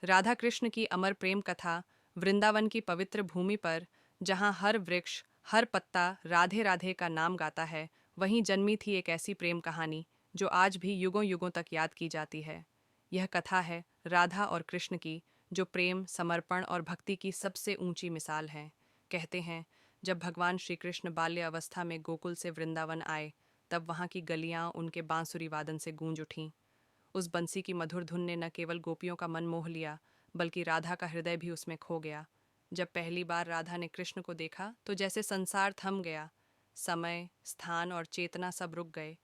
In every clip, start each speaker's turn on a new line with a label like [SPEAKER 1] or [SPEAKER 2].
[SPEAKER 1] राधा कृष्ण की अमर प्रेम कथा वृंदावन की पवित्र भूमि पर, जहाँ हर वृक्ष, हर पत्ता राधे राधे का नाम गाता है, वहीं जन्मी थी एक ऐसी प्रेम कहानी जो आज भी युगों युगों तक याद की जाती है। यह कथा है राधा और कृष्ण की, जो प्रेम, समर्पण और भक्ति की सबसे ऊंची मिसाल है। कहते हैं, जब भगवान श्री कृष्ण बाल्य अवस्था में गोकुल से वृंदावन आए, तब वहाँ की गलियाँ उनके बांसुरी वादन से गूंज उठीं। उस बंसी की मधुर धुन ने न केवल गोपियों का मन मोह लिया, बल्कि राधा का हृदय भी उसमें खो गया। जब पहली बार राधा ने कृष्ण को देखा तो जैसे संसार थम गया। समय, स्थान और चेतना सब रुक गए।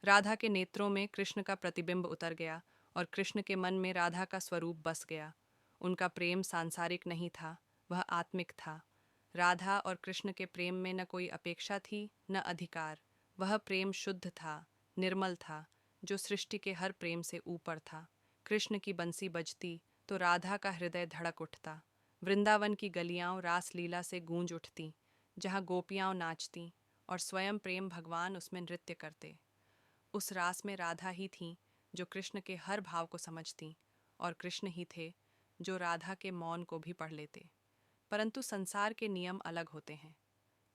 [SPEAKER 1] राधा के नेत्रों में कृष्ण का प्रतिबिंब उतर गया और कृष्ण के मन में राधा का स्वरूप बस गया। उनका प्रेम सांसारिक नहीं था, वह आत्मिक था। राधा और कृष्ण के प्रेम में न कोई अपेक्षा थी, न अधिकार। वह प्रेम शुद्ध था, निर्मल था, जो सृष्टि के हर प्रेम से ऊपर था। कृष्ण की बंसी बजती तो राधा का हृदय धड़क उठता। वृंदावन की गलियां रास लीला से गूंज उठती, जहाँ गोपियां नाचती और स्वयं प्रेम भगवान उसमें नृत्य करते। उस रास में राधा ही थीं जो कृष्ण के हर भाव को समझती, और कृष्ण ही थे जो राधा के मौन को भी पढ़ लेते। परंतु संसार के नियम अलग होते हैं।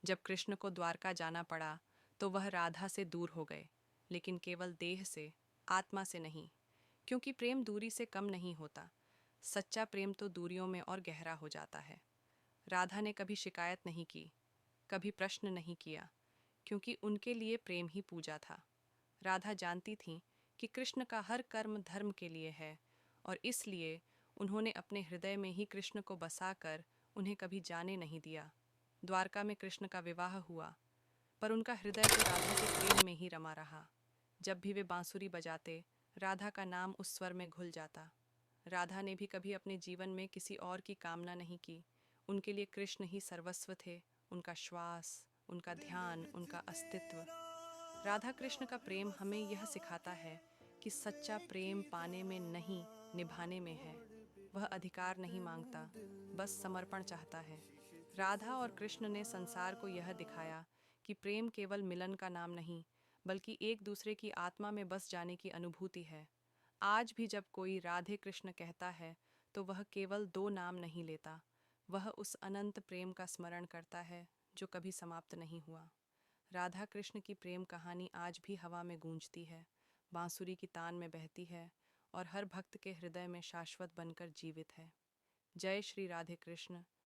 [SPEAKER 1] जब कृष्ण को द्वारका जाना पड़ा तो वह राधा से दूर हो गए, लेकिन केवल देह से, आत्मा से नहीं। क्योंकि प्रेम दूरी से कम नहीं होता, सच्चा प्रेम तो दूरियों में और गहरा हो जाता है। राधा ने कभी शिकायत नहीं की, कभी प्रश्न नहीं किया, क्योंकि उनके लिए प्रेम ही पूजा था। राधा जानती थीं कि कृष्ण का हर कर्म धर्म के लिए है, और इसलिए उन्होंने अपने हृदय में ही कृष्ण को बसाकर उन्हें कभी जाने नहीं दिया। द्वारका में कृष्ण का विवाह हुआ, पर उनका हृदय तो राधा के प्रेम में ही रमा रहा। जब भी वे बांसुरी बजाते, राधा का नाम उस स्वर में घुल जाता। राधा ने भी कभी अपने जीवन में किसी और की कामना नहीं की। उनके लिए कृष्ण ही सर्वस्व थे, उनका श्वास, उनका ध्यान, उनका अस्तित्व। राधा कृष्ण का प्रेम हमें यह सिखाता है कि सच्चा प्रेम पाने में नहीं, निभाने में है। वह अधिकार नहीं मांगता, बस समर्पण चाहता है। राधा और कृष्ण ने संसार को यह दिखाया कि प्रेम केवल मिलन का नाम नहीं, बल्कि एक दूसरे की आत्मा में बस जाने की अनुभूति है। आज भी जब कोई राधे कृष्ण कहता है, तो वह केवल दो नाम नहीं लेता, वह उस अनंत प्रेम का स्मरण करता है जो कभी समाप्त नहीं हुआ। राधा कृष्ण की प्रेम कहानी आज भी हवा में गूंजती है, बांसुरी की तान में बहती है, और हर भक्त के हृदय में शाश्वत बनकर जीवित है। जय श्री राधे कृष्ण।